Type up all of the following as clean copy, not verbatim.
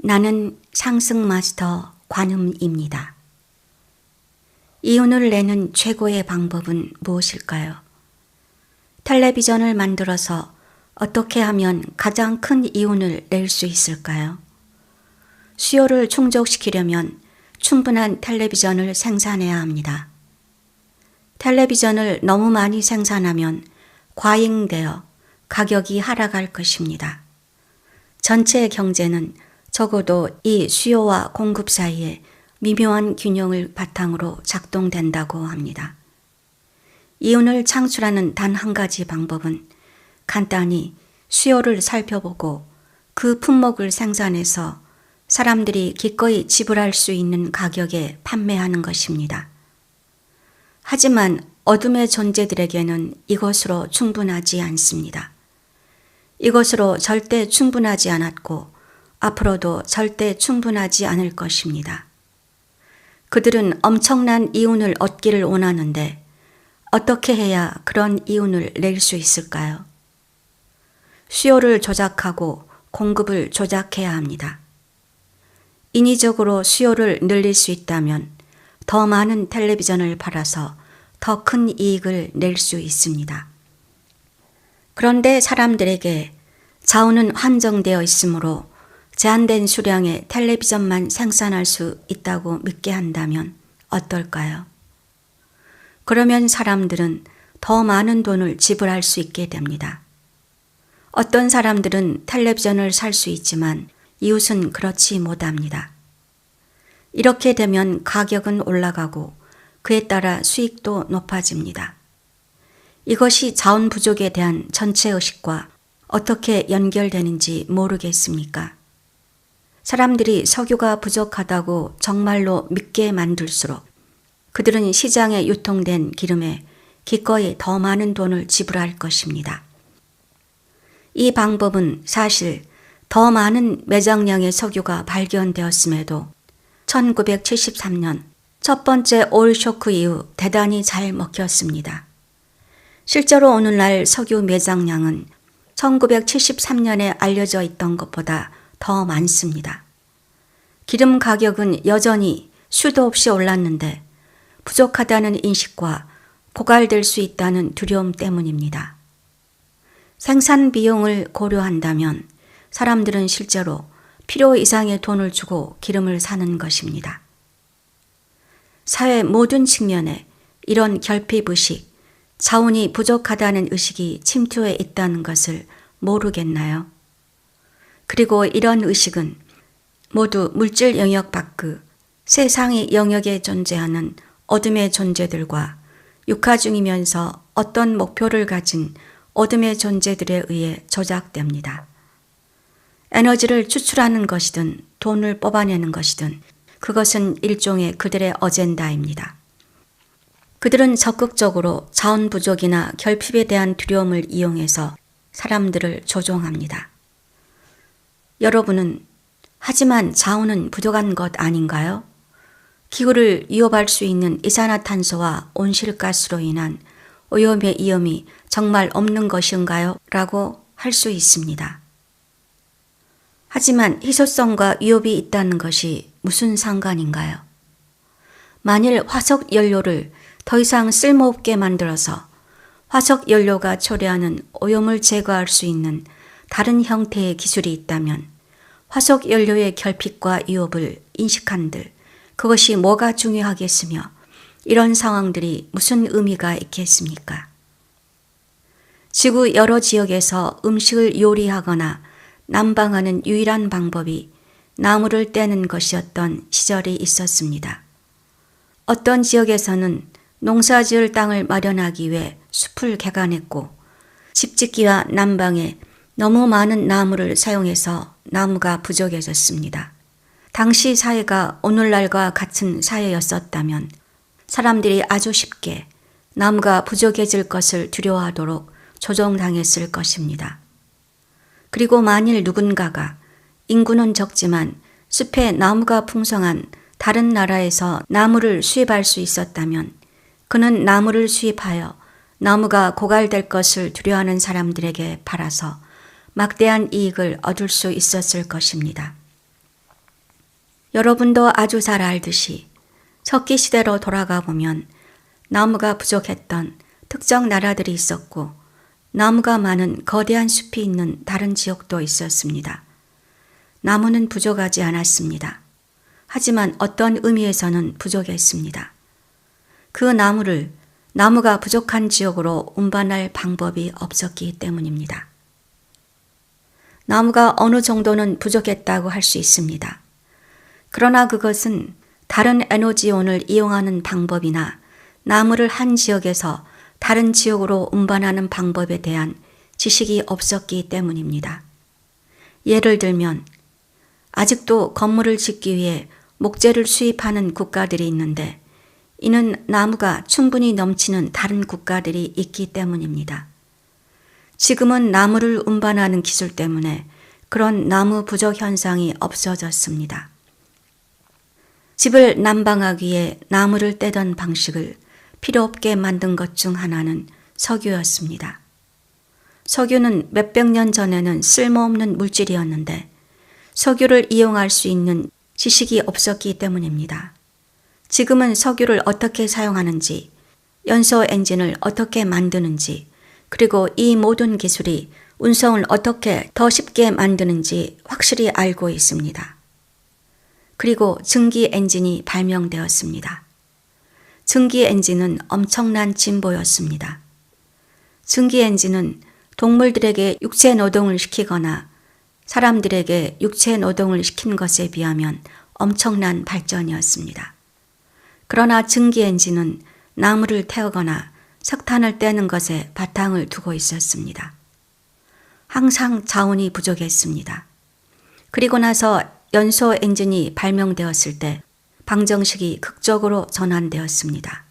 나는 상승마스터 관음입니다. 이윤을 내는 최고의 방법은 무엇일까요? 텔레비전을 만들어서 어떻게 하면 가장 큰 이윤을 낼 수 있을까요? 수요를 충족시키려면 충분한 텔레비전을 생산해야 합니다. 텔레비전을 너무 많이 생산하면 과잉되어 가격이 하락할 것입니다. 전체 경제는 적어도 이 수요와 공급 사이에 미묘한 균형을 바탕으로 작동된다고 합니다. 이윤을 창출하는 단 한 가지 방법은 간단히 수요를 살펴보고 그 품목을 생산해서 사람들이 기꺼이 지불할 수 있는 가격에 판매하는 것입니다. 하지만 어둠의 존재들에게는 이것으로 충분하지 않습니다. 이것으로 절대 충분하지 않았고 앞으로도 절대 충분하지 않을 것입니다. 그들은 엄청난 이윤을 얻기를 원하는데 어떻게 해야 그런 이윤을 낼 수 있을까요? 수요를 조작하고 공급을 조작해야 합니다. 인위적으로 수요를 늘릴 수 있다면 더 많은 텔레비전을 팔아서 더 큰 이익을 낼 수 있습니다. 그런데 사람들에게 자원은 한정되어 있으므로 제한된 수량의 텔레비전만 생산할 수 있다고 믿게 한다면 어떨까요? 그러면 사람들은 더 많은 돈을 지불할 수 있게 됩니다. 어떤 사람들은 텔레비전을 살 수 있지만 이웃은 그렇지 못합니다. 이렇게 되면 가격은 올라가고 그에 따라 수익도 높아집니다. 이것이 자원 부족에 대한 전체 의식과 어떻게 연결되는지 모르겠습니까? 사람들이 석유가 부족하다고 정말로 믿게 만들수록 그들은 시장에 유통된 기름에 기꺼이 더 많은 돈을 지불할 것입니다. 이 방법은 사실 더 많은 매장량의 석유가 발견되었음에도 1973년 첫 번째 오일 쇼크 이후 대단히 잘 먹혔습니다. 실제로 오늘날 석유 매장량은 1973년에 알려져 있던 것보다 더 많습니다. 기름 가격은 여전히 수도 없이 올랐는데 부족하다는 인식과 고갈될 수 있다는 두려움 때문입니다. 생산 비용을 고려한다면 사람들은 실제로 필요 이상의 돈을 주고 기름을 사는 것입니다. 사회 모든 측면에 이런 결핍의식, 자원이 부족하다는 의식이 침투해 있다는 것을 모르겠나요? 그리고 이런 의식은 모두 물질 영역 밖의 세상의 영역에 존재하는 어둠의 존재들과 육화 중이면서 어떤 목표를 가진 어둠의 존재들에 의해 조작됩니다. 에너지를 추출하는 것이든 돈을 뽑아내는 것이든 그것은 일종의 그들의 어젠다입니다. 그들은 적극적으로 자원 부족이나 결핍에 대한 두려움을 이용해서 사람들을 조종합니다. 여러분은 하지만 자원은 부족한 것 아닌가요? 기후를 위협할 수 있는 이산화탄소와 온실가스로 인한 오염의 위험이 정말 없는 것인가요? 라고 할 수 있습니다. 하지만 희소성과 위협이 있다는 것이 무슨 상관인가요? 만일 화석 연료를 더 이상 쓸모없게 만들어서 화석 연료가 초래하는 오염을 제거할 수 있는 다른 형태의 기술이 있다면 화석 연료의 결핍과 위협을 인식한들 그것이 뭐가 중요하겠으며 이런 상황들이 무슨 의미가 있겠습니까? 지구 여러 지역에서 음식을 요리하거나 난방하는 유일한 방법이 나무를 떼는 것이었던 시절이 있었습니다. 어떤 지역에서는 농사지을 땅을 마련하기 위해 숲을 개간했고 집짓기와 난방에 너무 많은 나무를 사용해서 나무가 부족해졌습니다. 당시 사회가 오늘날과 같은 사회였었다면 사람들이 아주 쉽게 나무가 부족해질 것을 두려워하도록 조종당했을 것입니다. 그리고 만일 누군가가 인구는 적지만 숲에 나무가 풍성한 다른 나라에서 나무를 수입할 수 있었다면 그는 나무를 수입하여 나무가 고갈될 것을 두려워하는 사람들에게 팔아서 막대한 이익을 얻을 수 있었을 것입니다. 여러분도 아주 잘 알듯이 석기 시대로 돌아가 보면 나무가 부족했던 특정 나라들이 있었고 나무가 많은 거대한 숲이 있는 다른 지역도 있었습니다. 나무는 부족하지 않았습니다. 하지만 어떤 의미에서는 부족했습니다. 그 나무가 부족한 지역으로 운반할 방법이 없었기 때문입니다. 나무가 어느 정도는 부족했다고 할 수 있습니다. 그러나 그것은 다른 에너지원을 이용하는 방법이나 나무를 한 지역에서 다른 지역으로 운반하는 방법에 대한 지식이 없었기 때문입니다. 예를 들면 아직도 건물을 짓기 위해 목재를 수입하는 국가들이 있는데 이는 나무가 충분히 넘치는 다른 국가들이 있기 때문입니다. 지금은 나무를 운반하는 기술 때문에 그런 나무 부족 현상이 없어졌습니다. 집을 난방하기 위해 나무를 떼던 방식을 필요 없게 만든 것 중 하나는 석유였습니다. 석유는 몇백 년 전에는 쓸모없는 물질이었는데 석유를 이용할 수 있는 지식이 없었기 때문입니다. 지금은 석유를 어떻게 사용하는지, 연소 엔진을 어떻게 만드는지, 그리고 이 모든 기술이 운송을 어떻게 더 쉽게 만드는지 확실히 알고 있습니다. 그리고 증기 엔진이 발명되었습니다. 증기 엔진은 엄청난 진보였습니다. 증기 엔진은 동물들에게 육체 노동을 시키거나 사람들에게 육체 노동을 시킨 것에 비하면 엄청난 발전이었습니다. 그러나 증기 엔진은 나무를 태우거나 석탄을 떼는 것에 바탕을 두고 있었습니다. 항상 자원이 부족했습니다. 그리고 나서 연소 엔진이 발명되었을 때 방정식이 극적으로 전환되었습니다.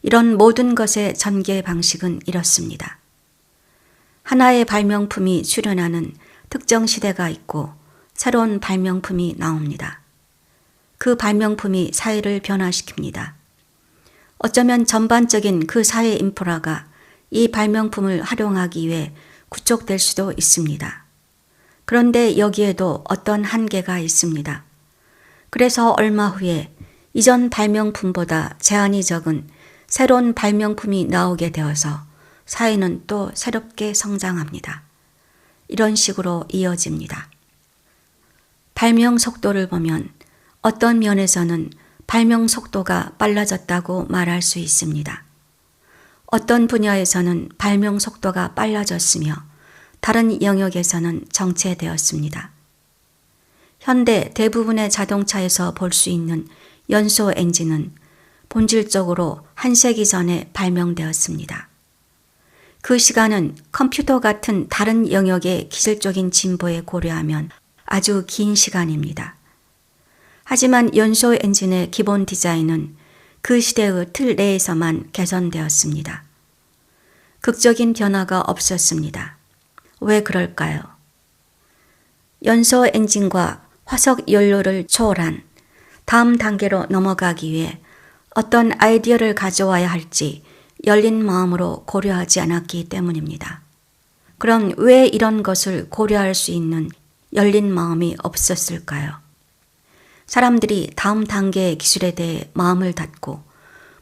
이런 모든 것의 전개 방식은 이렇습니다. 하나의 발명품이 출현하는 특정 시대가 있고 새로운 발명품이 나옵니다. 그 발명품이 사회를 변화시킵니다. 어쩌면 전반적인 그 사회 인프라가 이 발명품을 활용하기 위해 구축될 수도 있습니다. 그런데 여기에도 어떤 한계가 있습니다. 그래서 얼마 후에 이전 발명품보다 제한이 적은 새로운 발명품이 나오게 되어서 사회는 또 새롭게 성장합니다. 이런 식으로 이어집니다. 발명 속도를 보면 어떤 면에서는 발명 속도가 빨라졌다고 말할 수 있습니다. 어떤 분야에서는 발명 속도가 빨라졌으며 다른 영역에서는 정체되었습니다. 현대 대부분의 자동차에서 볼 수 있는 연소 엔진은 본질적으로 한 세기 전에 발명되었습니다. 그 시간은 컴퓨터 같은 다른 영역의 기술적인 진보에 고려하면 아주 긴 시간입니다. 하지만 연소 엔진의 기본 디자인은 그 시대의 틀 내에서만 개선되었습니다. 극적인 변화가 없었습니다. 왜 그럴까요? 연소 엔진과 화석 연료를 초월한 다음 단계로 넘어가기 위해 어떤 아이디어를 가져와야 할지 열린 마음으로 고려하지 않았기 때문입니다. 그럼 왜 이런 것을 고려할 수 있는 열린 마음이 없었을까요? 사람들이 다음 단계의 기술에 대해 마음을 닫고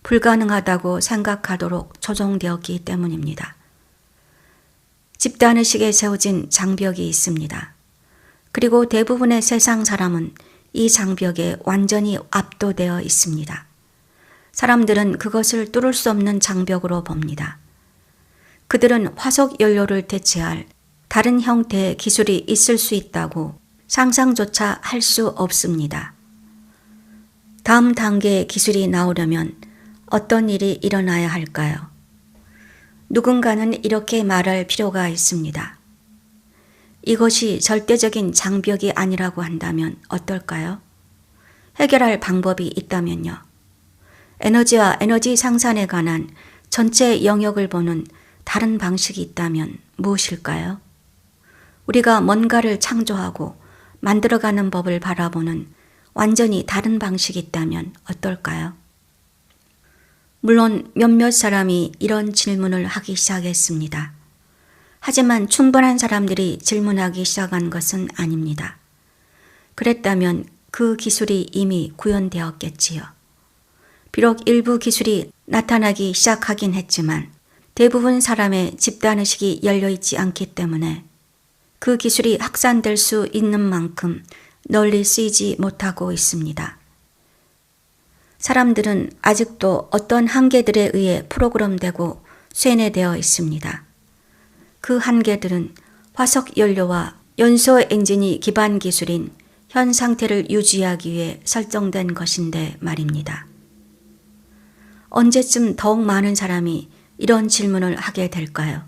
불가능하다고 생각하도록 조종되었기 때문입니다. 집단의식에 세워진 장벽이 있습니다. 그리고 대부분의 세상 사람은 이 장벽에 완전히 압도되어 있습니다. 사람들은 그것을 뚫을 수 없는 장벽으로 봅니다. 그들은 화석 연료를 대체할 다른 형태의 기술이 있을 수 있다고 상상조차 할 수 없습니다. 다음 단계의 기술이 나오려면 어떤 일이 일어나야 할까요? 누군가는 이렇게 말할 필요가 있습니다. 이것이 절대적인 장벽이 아니라고 한다면 어떨까요? 해결할 방법이 있다면요. 에너지와 에너지 생산에 관한 전체 영역을 보는 다른 방식이 있다면 무엇일까요? 우리가 뭔가를 창조하고 만들어가는 법을 바라보는 완전히 다른 방식이 있다면 어떨까요? 물론 몇몇 사람이 이런 질문을 하기 시작했습니다. 하지만 충분한 사람들이 질문하기 시작한 것은 아닙니다. 그랬다면 그 기술이 이미 구현되었겠지요. 비록 일부 기술이 나타나기 시작하긴 했지만 대부분 사람의 집단의식이 열려있지 않기 때문에 그 기술이 확산될 수 있는 만큼 널리 쓰이지 못하고 있습니다. 사람들은 아직도 어떤 한계들에 의해 프로그램되고 쇠뇌되어 있습니다. 그 한계들은 화석 연료와 연소 엔진이 기반 기술인 현 상태를 유지하기 위해 설정된 것인데 말입니다. 언제쯤 더욱 많은 사람이 이런 질문을 하게 될까요?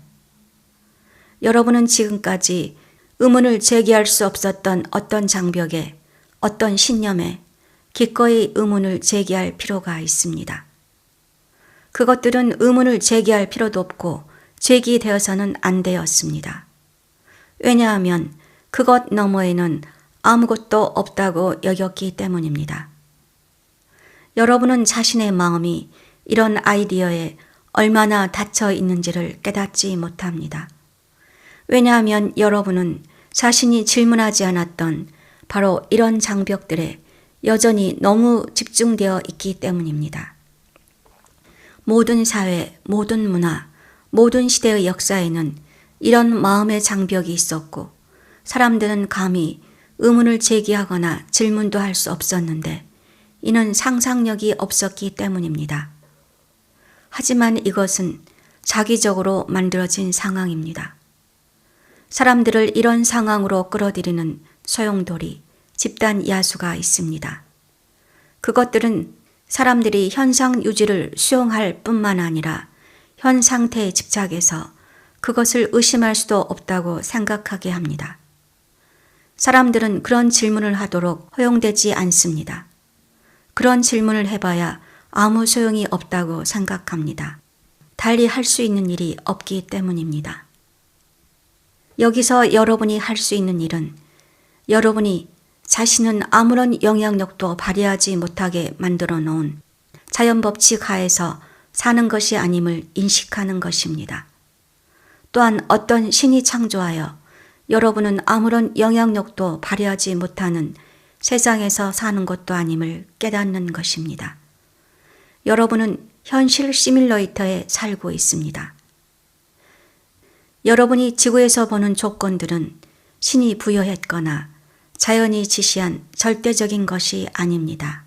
여러분은 지금까지 의문을 제기할 수 없었던 어떤 장벽에, 어떤 신념에 기꺼이 의문을 제기할 필요가 있습니다. 그것들은 의문을 제기할 필요도 없고 제기되어서는 안 되었습니다. 왜냐하면 그것 너머에는 아무것도 없다고 여겼기 때문입니다. 여러분은 자신의 마음이 이런 아이디어에 얼마나 닫혀 있는지를 깨닫지 못합니다. 왜냐하면 여러분은 자신이 질문하지 않았던 바로 이런 장벽들에 여전히 너무 집중되어 있기 때문입니다. 모든 사회, 모든 문화, 모든 시대의 역사에는 이런 마음의 장벽이 있었고 사람들은 감히 의문을 제기하거나 질문도 할 수 없었는데 이는 상상력이 없었기 때문입니다. 하지만 이것은 자기적으로 만들어진 상황입니다. 사람들을 이런 상황으로 끌어들이는 소용돌이, 집단 야수가 있습니다. 그것들은 사람들이 현상 유지를 수용할 뿐만 아니라 현 상태에 집착해서 그것을 의심할 수도 없다고 생각하게 합니다. 사람들은 그런 질문을 하도록 허용되지 않습니다. 그런 질문을 해봐야 아무 소용이 없다고 생각합니다. 달리 할 수 있는 일이 없기 때문입니다. 여기서 여러분이 할 수 있는 일은 여러분이 자신은 아무런 영향력도 발휘하지 못하게 만들어 놓은 자연법칙 하에서 사는 것이 아님을 인식하는 것입니다. 또한 어떤 신이 창조하여 여러분은 아무런 영향력도 발휘하지 못하는 세상에서 사는 것도 아님을 깨닫는 것입니다. 여러분은 현실 시뮬레이터에 살고 있습니다. 여러분이 지구에서 보는 조건들은 신이 부여했거나 자연이 지시한 절대적인 것이 아닙니다.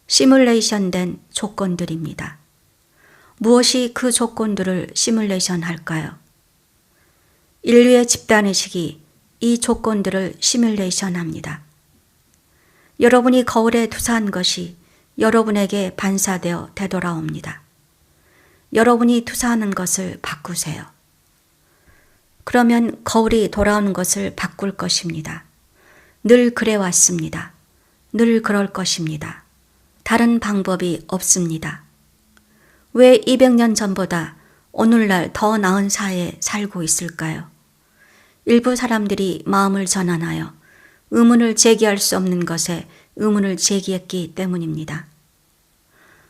시뮬레이션된 조건들입니다. 무엇이 그 조건들을 시뮬레이션 할까요? 인류의 집단의식이 이 조건들을 시뮬레이션 합니다. 여러분이 거울에 투사한 것이 여러분에게 반사되어 되돌아옵니다. 여러분이 투사하는 것을 바꾸세요. 그러면 거울이 돌아오는 것을 바꿀 것입니다. 늘 그래왔습니다. 늘 그럴 것입니다. 다른 방법이 없습니다. 왜 200년 전보다 오늘날 더 나은 사회에 살고 있을까요? 일부 사람들이 마음을 전환하여 의문을 제기할 수 없는 것에 의문을 제기했기 때문입니다.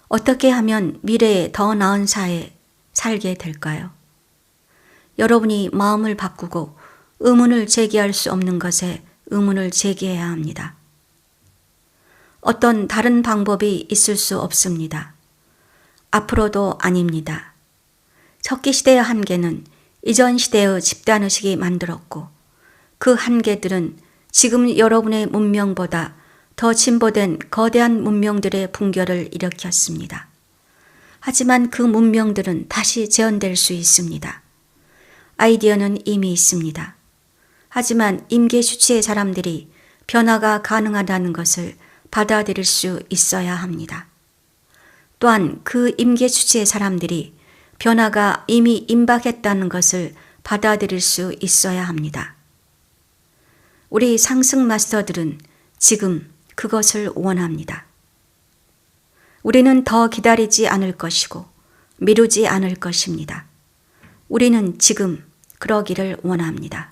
어떻게 하면 미래에 더 나은 사회에 살게 될까요? 여러분이 마음을 바꾸고 의문을 제기할 수 없는 것에 의문을 제기해야 합니다. 어떤 다른 방법이 있을 수 없습니다. 앞으로도 아닙니다. 석기시대의 한계는 이전 시대의 집단의식이 만들었고 그 한계들은 지금 여러분의 문명보다 더 진보된 거대한 문명들의 붕괴를 일으켰습니다. 하지만 그 문명들은 다시 재현될 수 있습니다. 아이디어는 이미 있습니다. 하지만 임계 수치의 사람들이 변화가 가능하다는 것을 받아들일 수 있어야 합니다. 또한 그 임계 수치의 사람들이 변화가 이미 임박했다는 것을 받아들일 수 있어야 합니다. 우리 상승 마스터들은 지금 그것을 원합니다. 우리는 더 기다리지 않을 것이고 미루지 않을 것입니다. 우리는 지금 그러기를 원합니다.